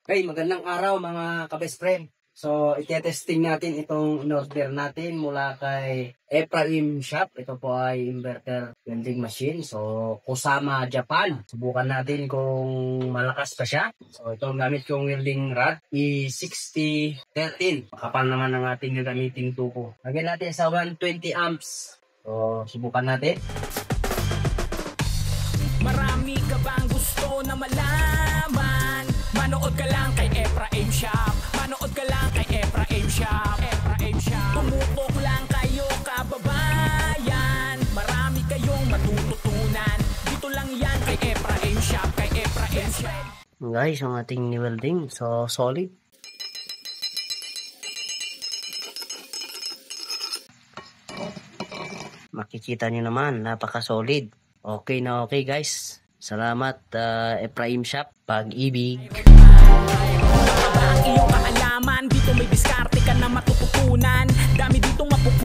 Okay, magandang araw mga ka-best friend. So, i-testing natin itong in-order natin mula kay Ephraim Shop. Ito po ay inverter welding machine. So, Kusama, Japan. Subukan natin kung malakas pa siya. So, ito ang gamit kong welding rod, E6013. Makapal naman ang ating gagamiting tubo. Lagyan natin sa 120 amps. So, subukan natin. Marami ka bang gusto na malaman? Manood ka lang kay Ephraim Shop. Manood ka lang kay Ephraim Shop. Ephraim Shop. Tumutok lang kayo kababayan. Marami kayong matututunan. Dito lang yan kay Ephraim Shop. Kay Ephraim Shop. Guys, ang ating welding. So, solid. Makikita nyo naman, napaka-solid. Okay na okay guys. Salamat Ephraim Shop, Pag-ibig.